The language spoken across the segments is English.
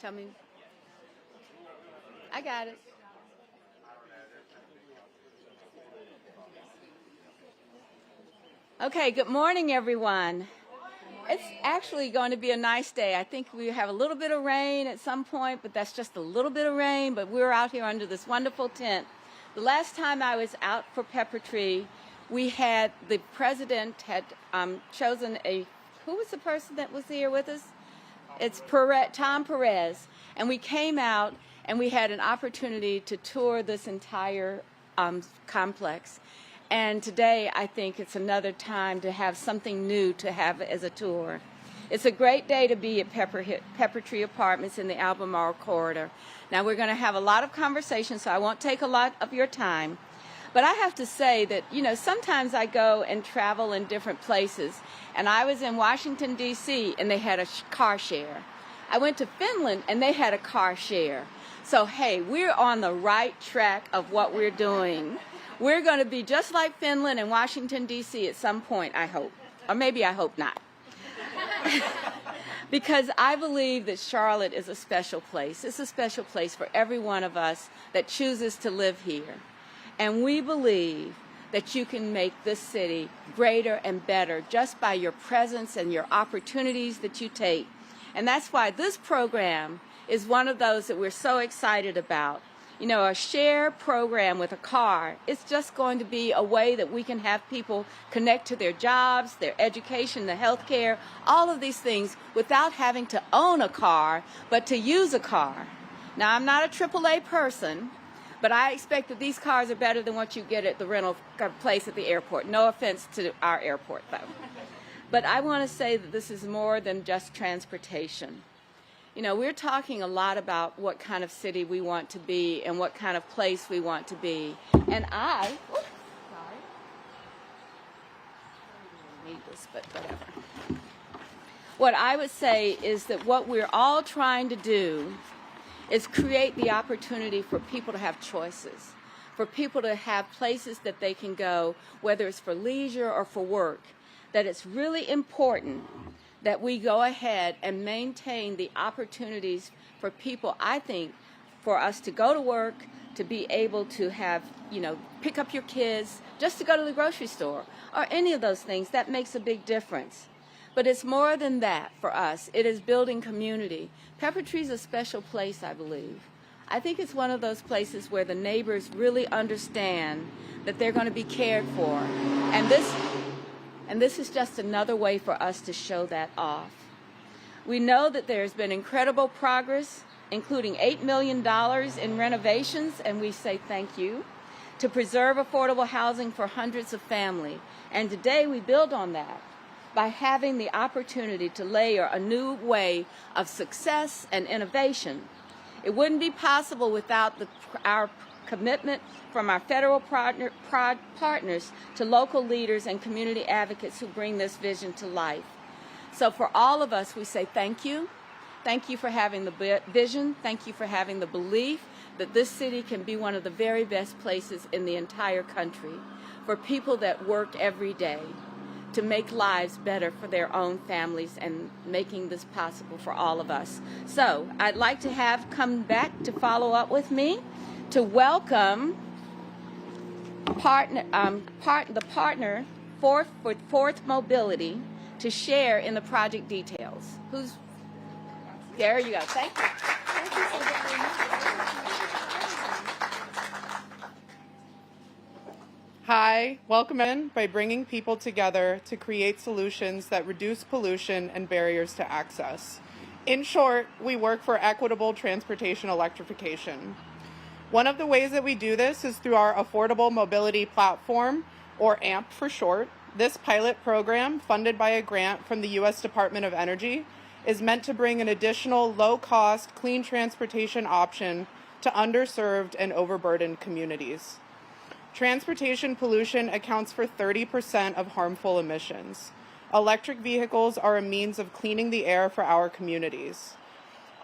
Tell me. I got it. Okay, good morning, everyone. It's actually going to be a nice day. I think we have a little bit of rain at some point, but that's just a little bit of rain, but we're out here under this wonderful tent. The last time I was out for Pepper Tree, the president had chosen who was the person that was here with us? It's Tom Perez. And we came out and we had an opportunity to tour this entire complex. And today, I think it's another time to have something new to have as a tour. It's a great day to be at Pepper Tree Apartments in the Albemarle Corridor. Now, we're going to have a lot of conversation, so I won't take a lot of your time. But I have to say that, sometimes I go and travel in different places. And I was in Washington, D.C., and they had a Carshare. I went to Finland, and they had a Carshare. So, hey, we're on the right track of what we're doing. We're going to be just like Finland and Washington, D.C. at some point, I hope. Or maybe I hope not. Because I believe that Charlotte is a special place. It's a special place for every one of us that chooses to live here. And we believe that you can make this city greater and better just by your presence and your opportunities that you take. And that's why this program is one of those that we're so excited about. A share program with a car, it's just going to be a way that we can have people connect to their jobs, their education, the health care, all of these things without having to own a car, but to use a car. Now, I'm not a AAA person, but I expect that these cars are better than what you get at the rental place at the airport. No offense to our airport, though. But I want to say that this is more than just transportation. We're talking a lot about what kind of city we want to be and what kind of place we want to be. And I need this, but whatever. What I would say is that what we're all trying to do is create the opportunity for people to have choices, for people to have places that they can go, whether it's for leisure or for work, that it's really important that we go ahead and maintain the opportunities for people, I think, for us to go to work, to be able to have, pick up your kids, just to go to the grocery store, or any of those things. That makes a big difference. But it's more than that for us. It is building community. Pepper Tree is a special place, I believe. I think it's one of those places where the neighbors really understand that they're going to be cared for. And this is just another way for us to show that off. We know that there's been incredible progress, including $8 million in renovations, and we say thank you, to preserve affordable housing for hundreds of families. And today we build on that by having the opportunity to layer a new way of success and innovation. It wouldn't be possible without our commitment from our federal partners to local leaders and community advocates who bring this vision to life. So for all of us, we say thank you. Thank you for having the vision. Thank you for having the belief that this city can be one of the very best places in the entire country for people that work every day to make lives better for their own families and making this possible for all of us. So I'd like to come back to follow up with me to welcome the partner for Fourth Mobility to share in the project details. There you go. Thank you. Thank you so very much. Hi, welcome in by bringing people together to create solutions that reduce pollution and barriers to access. In short, we work for equitable transportation electrification. One of the ways that we do this is through our Affordable Mobility Platform, or AMP for short. This pilot program, funded by a grant from the U.S. Department of Energy, is meant to bring an additional low-cost, clean transportation option to underserved and overburdened communities. Transportation pollution accounts for 30% of harmful emissions. Electric vehicles are a means of cleaning the air for our communities.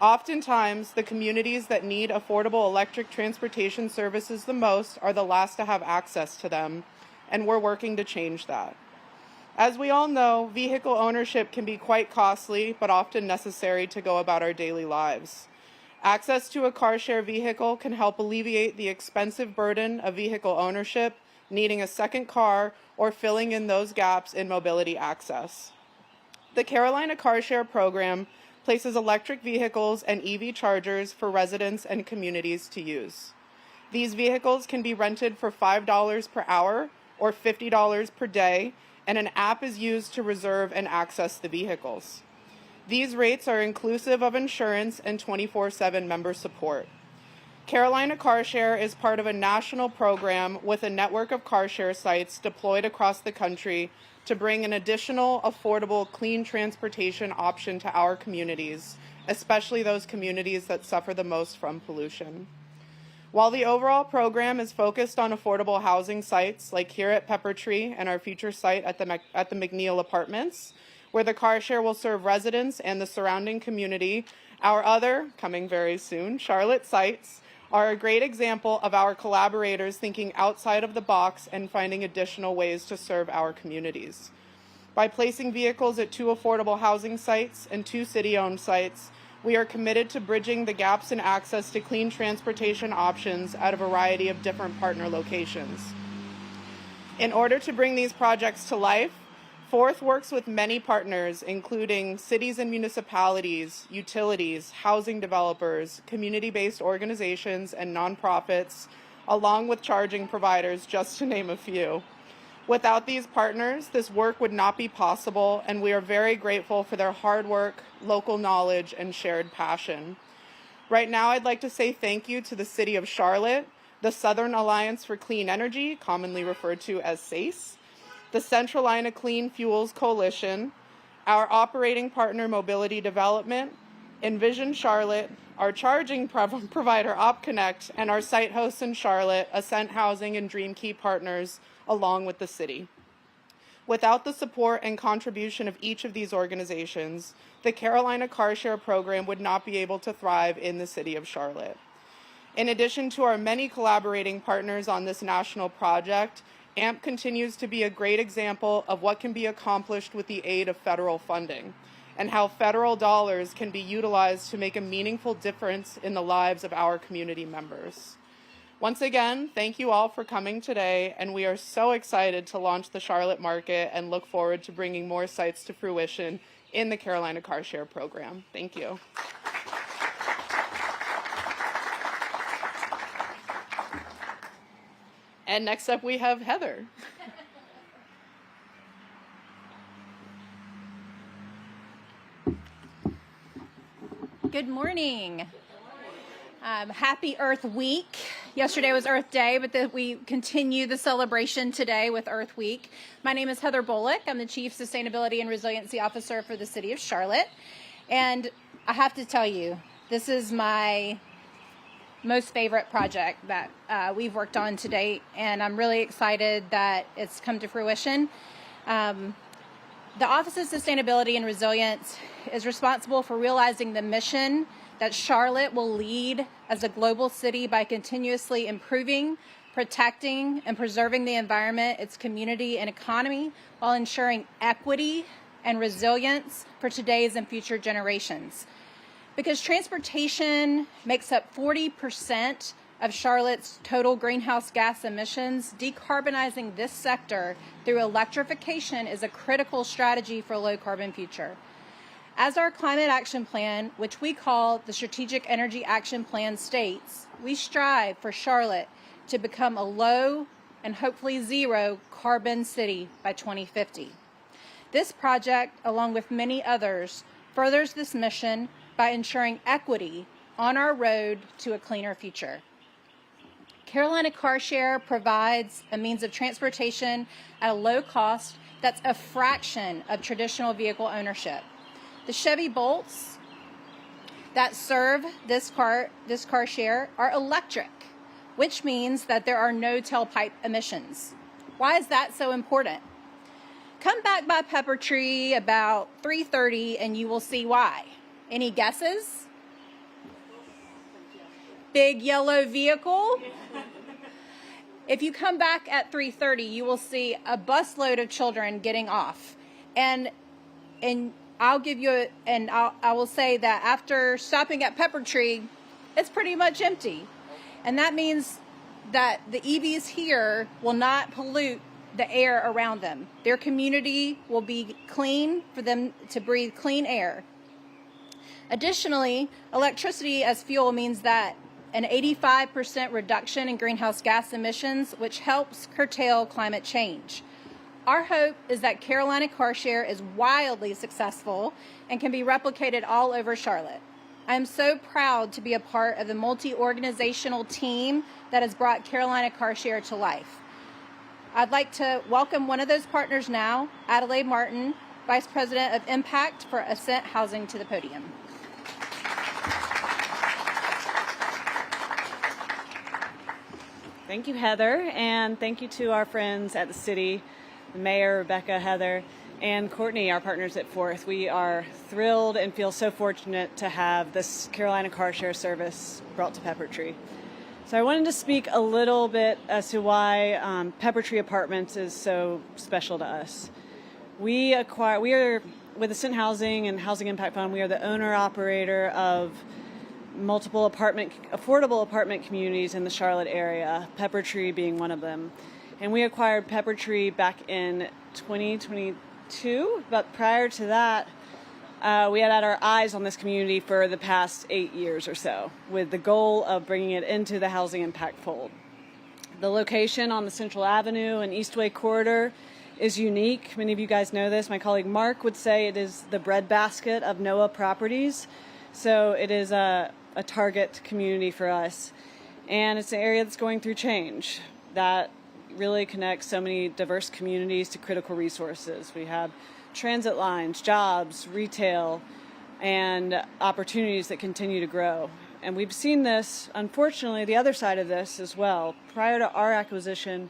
Oftentimes, the communities that need affordable electric transportation services the most are the last to have access to them, and we're working to change that. As we all know, vehicle ownership can be quite costly, but often necessary to go about our daily lives. Access to a Carshare vehicle can help alleviate the expensive burden of vehicle ownership, needing a second car, or filling in those gaps in mobility access. The Carolina Carshare program places electric vehicles and EV chargers for residents and communities to use. These vehicles can be rented for $5 per hour or $50 per day, and an app is used to reserve and access the vehicles. These rates are inclusive of insurance and 24/7 member support. Carolina Carshare is part of a national program with a network of Carshare sites deployed across the country to bring an additional affordable clean transportation option to our communities, especially those communities that suffer the most from pollution. While the overall program is focused on affordable housing sites, like here at Pepper Tree and our future site at the McNeil Apartments, where the Carshare will serve residents and the surrounding community, our other, coming very soon, Charlotte sites are a great example of our collaborators thinking outside of the box and finding additional ways to serve our communities. By placing vehicles at 2 affordable housing sites and 2 city-owned sites, we are committed to bridging the gaps in access to clean transportation options at a variety of different partner locations. In order to bring these projects to life, Fourth works with many partners, including cities and municipalities, utilities, housing developers, community-based organizations, and nonprofits, along with charging providers, just to name a few. Without these partners, this work would not be possible, and we are very grateful for their hard work, local knowledge, and shared passion. Right now, I'd like to say thank you to the City of Charlotte, the Southern Alliance for Clean Energy, commonly referred to as SACE, the Central Carolina Clean Fuels Coalition, our operating partner Mobility Development, Envision Charlotte, our charging provider OpConnect, and our site hosts in Charlotte, Ascent Housing and Dream Key Partners, along with the city. Without the support and contribution of each of these organizations, the Carolina Carshare program would not be able to thrive in the city of Charlotte. In addition to our many collaborating partners on this national project, AMP continues to be a great example of what can be accomplished with the aid of federal funding, and how federal dollars can be utilized to make a meaningful difference in the lives of our community members. Once again, thank you all for coming today, and we are so excited to launch the Charlotte Market and look forward to bringing more sites to fruition in the Carolina Carshare program. Thank you. And next up we have Heather. Good morning. Happy Earth Week. Yesterday was Earth Day, but we continue the celebration today with Earth Week. My name is Heather Bullock. I'm the Chief Sustainability and Resiliency Officer for the City of Charlotte. And I have to tell you, this is my most favorite project that we've worked on to date, and I'm really excited that it's come to fruition. The Office of Sustainability and Resilience is responsible for realizing the mission that Charlotte will lead as a global city by continuously improving, protecting, and preserving the environment, its community, and economy, while ensuring equity and resilience for today's and future generations. Because transportation makes up 40% of Charlotte's total greenhouse gas emissions, decarbonizing this sector through electrification is a critical strategy for a low-carbon future. As our climate action plan, which we call the Strategic Energy Action Plan, states, we strive for Charlotte to become a low and hopefully zero carbon city by 2050. This project, along with many others, furthers this mission by ensuring equity on our road to a cleaner future. Carolina Carshare provides a means of transportation at a low cost that's a fraction of traditional vehicle ownership. The Chevy Bolts that serve this Carshare are electric, which means that there are no tailpipe emissions. Why is that so important? Come back by Pepper Tree about 3:30 and you will see why. Any guesses? Big yellow vehicle. If you come back at 3:30, you will see a busload of children getting off. And I'll give you I will say that after stopping at Pepper Tree, it's pretty much empty. And that means that the EVs here will not pollute the air around them. Their community will be clean for them to breathe clean air. Additionally, electricity as fuel means that an 85% reduction in greenhouse gas emissions, which helps curtail climate change. Our hope is that Carolina Carshare is wildly successful and can be replicated all over Charlotte. I am so proud to be a part of the multi-organizational team that has brought Carolina Carshare to life. I'd like to welcome one of those partners now, Adelaide Martin, Vice President of Impact for Ascent Housing, to the podium. Thank you, Heather, and thank you to our friends at the city, the mayor, Rebecca, Heather, and Courtney, our partners at Fourth. We are thrilled and feel so fortunate to have this Carolina Carshare service brought to Pepper Tree. So I wanted to speak a little bit as to why Pepper Tree Apartments is so special to us. We are with Ascent Housing and Housing Impact Fund. We are the owner-operator of multiple affordable apartment communities in the Charlotte area, Pepper Tree being one of them. And we acquired Pepper Tree back in 2022, but prior to that, we had our eyes on this community for the past 8 years or so, with the goal of bringing it into the housing impact fold. The location on the Central Avenue and Eastway corridor is unique. Many of you guys know this. My colleague Mark would say it is the breadbasket of NOAA properties. So it is a target community for us. And it's an area that's going through change that really connects so many diverse communities to critical resources. We have transit lines, jobs, retail, and opportunities that continue to grow. And we've seen this, unfortunately, the other side of this as well. Prior to our acquisition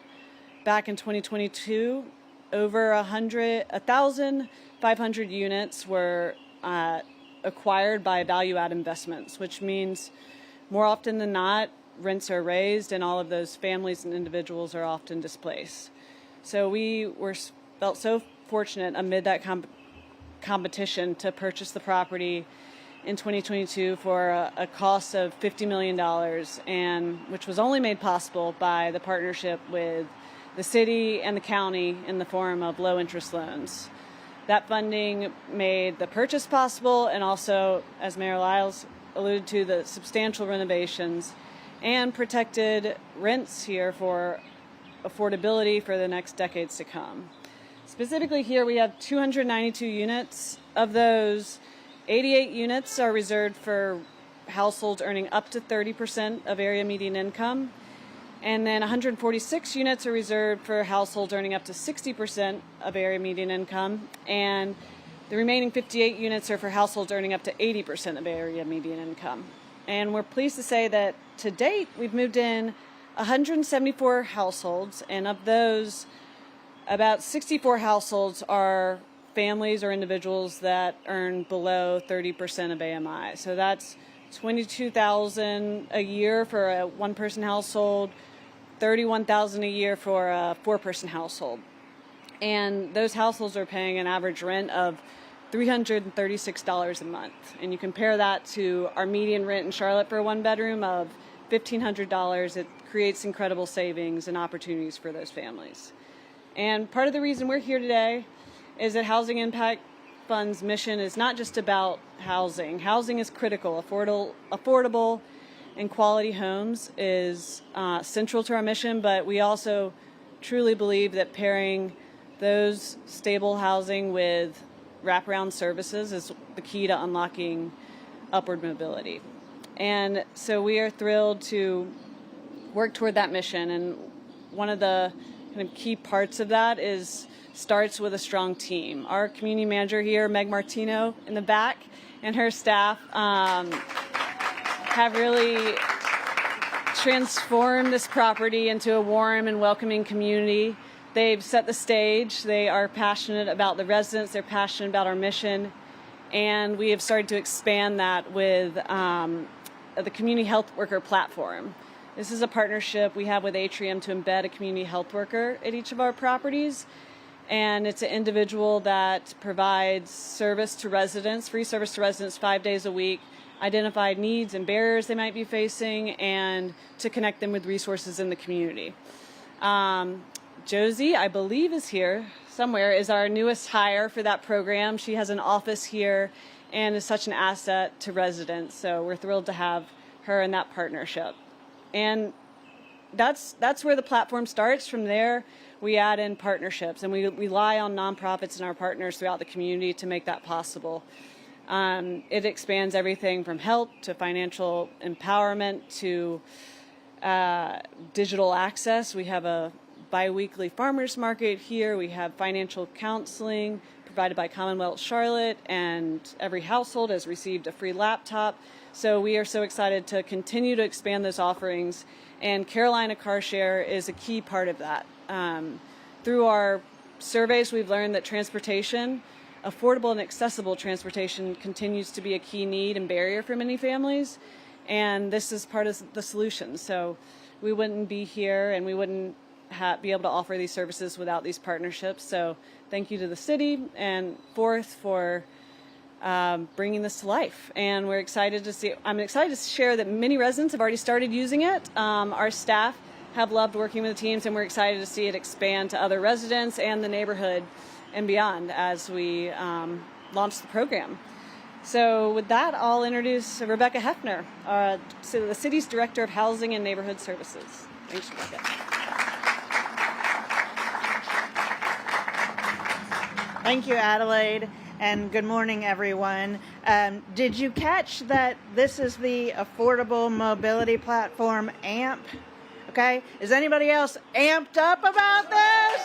back in 2022, over 1,500 units were acquired by value-add investments, which means more often than not, rents are raised and all of those families and individuals are often displaced. So we felt so fortunate amid that competition to purchase the property in 2022 for a cost of $50 million, and which was only made possible by the partnership with the city and the county in the form of low-interest loans. That funding made the purchase possible, and also, as Mayor Lyles alluded to, the substantial renovations and protected rents here for affordability for the next decades to come. Specifically here, we have 292 units. Of those, 88 units are reserved for households earning up to 30% of area median income. And then 146 units are reserved for households earning up to 60% of area median income. And the remaining 58 units are for households earning up to 80% of area median income. And we're pleased to say that to date, we've moved in 174 households, and of those, about 64 households are families or individuals that earn below 30% of AMI. So that's $22,000 a year for a one-person household, $31,000 a year for a four-person household. And those households are paying an average rent of $336 a month. And you compare that to our median rent in Charlotte for a one-bedroom of $1,500, it creates incredible savings and opportunities for those families. And part of the reason we're here today is that Housing Impact Fund's mission is not just about housing. Housing is critical. Affordable and quality homes is central to our mission, but we also truly believe that pairing those stable housing with wraparound services is the key to unlocking upward mobility. And so we are thrilled to work toward that mission. And one of the kind of key parts of that starts with a strong team. Our community manager here, Meg Martino, in the back, and her staff have really transformed this property into a warm and welcoming community. They've set the stage. They are passionate about the residents. They're passionate about our mission. And we have started to expand that with the community health worker platform. This is a partnership we have with Atrium to embed a community health worker at each of our properties. And it's an individual that provides service to residents, free service to residents 5 days a week, identify needs and barriers they might be facing, and to connect them with resources in the community. Josie, I believe, is here somewhere, is our newest hire for that program. She has an office here and is such an asset to residents. So we're thrilled to have her in that partnership. And that's where the platform starts. From there, we add in partnerships, and we rely on nonprofits and our partners throughout the community to make that possible. It expands everything from health to financial empowerment to digital access. We have a bi-weekly farmers market here. We have financial counseling provided by Commonwealth Charlotte, and every household has received a free laptop. So we are so excited to continue to expand those offerings, and Carolina Carshare is a key part of that. Through our surveys, we've learned that transportation, affordable and accessible transportation, continues to be a key need and barrier for many families, and this is part of the solution. So we wouldn't be here and we wouldn't be able to offer these services without these partnerships. So thank you to the city and Forth for bringing this to life. And we're excited to see, I'm excited to share that many residents have already started using it. Our staff have loved working with the teams, and we're excited to see it expand to other residents and the neighborhood and beyond as we launch the program. So with that, I'll introduce Rebecca Hefner, the city's Director of Housing and Neighborhood Services. Thanks, Rebecca. Thank you, Adelaide, and good morning, everyone. Did you catch that this is the Affordable Mobility Platform, AMP? Okay, is anybody else amped up about this?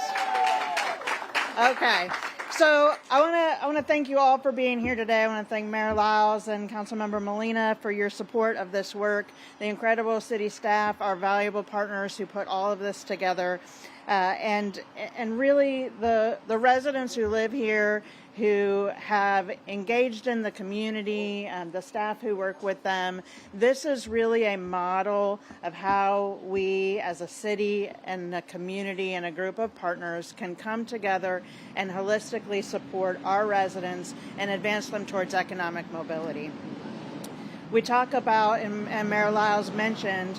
Okay, so I want to thank you all for being here today. I want to thank Mayor Lyles and Councilmember Molina for your support of this work, the incredible city staff, our valuable partners who put all of this together, and really the residents who live here, who have engaged in the community, the staff who work with them. This is really a model of how we as a city and a community and a group of partners can come together and holistically support our residents and advance them towards economic mobility. We talk about, and Mayor Lyles mentioned,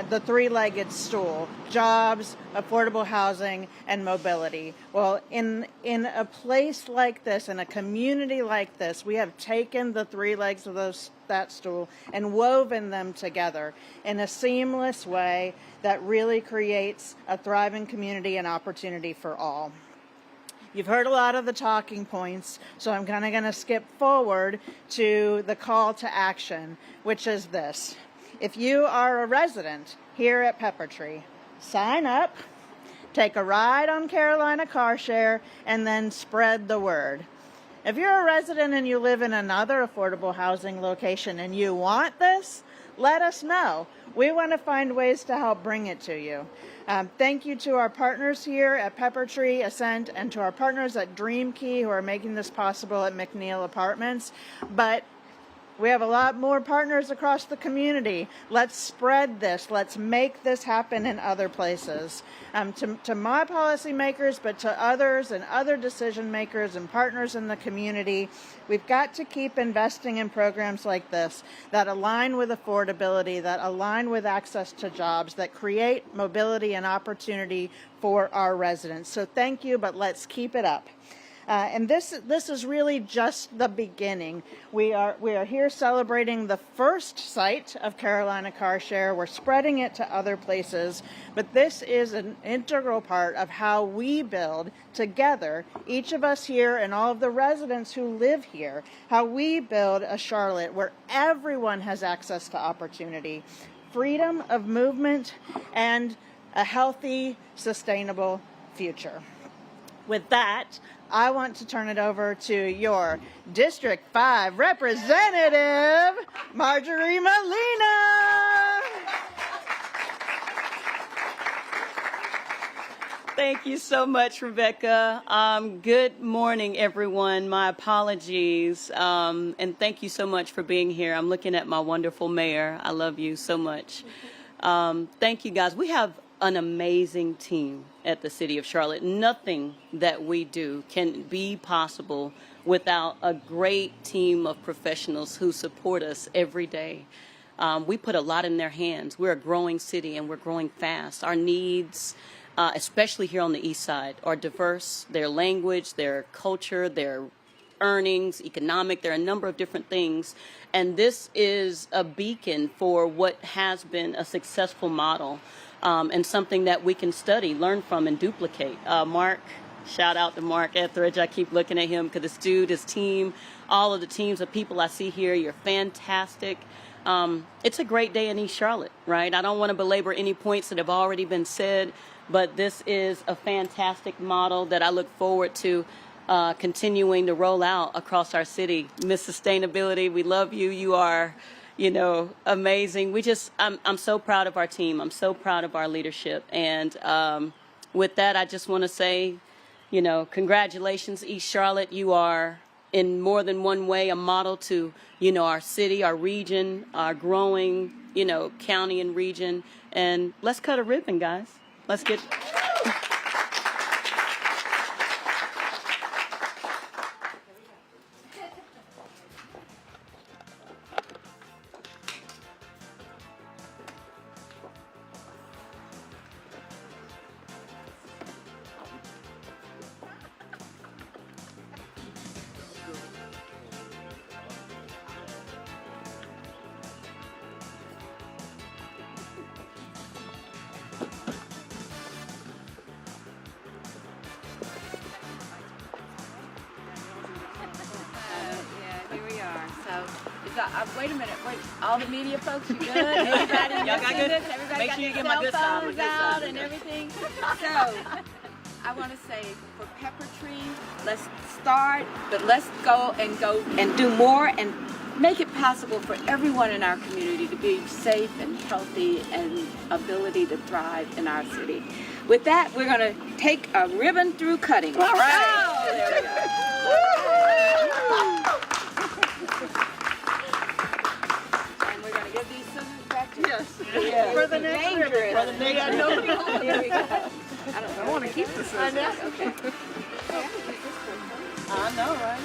the three-legged stool: jobs, affordable housing, and mobility. Well, in a place like this, in a community like this, we have taken the three legs of that stool and woven them together in a seamless way that really creates a thriving community and opportunity for all. You've heard a lot of the talking points, so I'm kind of going to skip forward to the call to action, which is this. If you are a resident here at Pepper Tree, sign up, take a ride on Carolina Carshare, and then spread the word. If you're a resident and you live in another affordable housing location and you want this, let us know. We want to find ways to help bring it to you. Thank you to our partners here at Pepper Tree, Ascent, and to our partners at Dream Key who are making this possible at McNeil Apartments. But we have a lot more partners across the community. Let's spread this. Let's make this happen in other places. To my policymakers, but to others and other decision makers and partners in the community, we've got to keep investing in programs like this that align with affordability, that align with access to jobs, that create mobility and opportunity for our residents. So thank you, but let's keep it up. And this is really just the beginning. We are here celebrating the first site of Carolina Carshare. We're spreading it to other places, but this is an integral part of how we build together, each of us here and all of the residents who live here, how we build a Charlotte where everyone has access to opportunity, freedom of movement, and a healthy, sustainable future. With that, I want to turn it over to your District 5 representative, Marjorie Molina. Thank you so much, Rebecca. Good morning, everyone. My apologies. And thank you so much for being here. I'm looking at my wonderful mayor. I love you so much. Thank you, guys. We have an amazing team at the City of Charlotte. Nothing that we do can be possible without a great team of professionals who support us every day. We put a lot in their hands. We're a growing city and we're growing fast. Our needs, especially here on the east side, are diverse. Their language, their culture, their earnings, economic, there are a number of different things. And this is a beacon for what has been a successful model, and something that we can study, learn from, and duplicate. Mark, shout out to Mark Etheridge. I keep looking at him because this dude, his team, all of the teams of people I see here, you're fantastic. It's a great day in East Charlotte, right? I don't want to belabor any points that have already been said, but this is a fantastic model that I look forward to continuing to roll out across our city. Miss Sustainability, we love you. You are, amazing. I'm so proud of our team. I'm so proud of our leadership. And with that, I just want to say, congratulations, East Charlotte. You are in more than one way a model to, our city, our region, our growing, county and region. And let's cut a ribbon, guys. Let's get... Wait a minute. Wait. All the media folks, you good? Everybody, y'all got good? Everybody Make got sure you their get my good cell side, phones my good out side. and everything. So, I want to say for Pepper Tree, let's start, but let's go and do more and make it possible for everyone in our community to be safe and healthy and ability to thrive in our city. With that, we're going to take a ribbon through cutting. All right. Oh, there we go. Give these scissors back to you. Yes. For the next dangerous. ribbon. For the next Yeah, no. Here we go. I I want to keep the scissors. Okay. I know, right?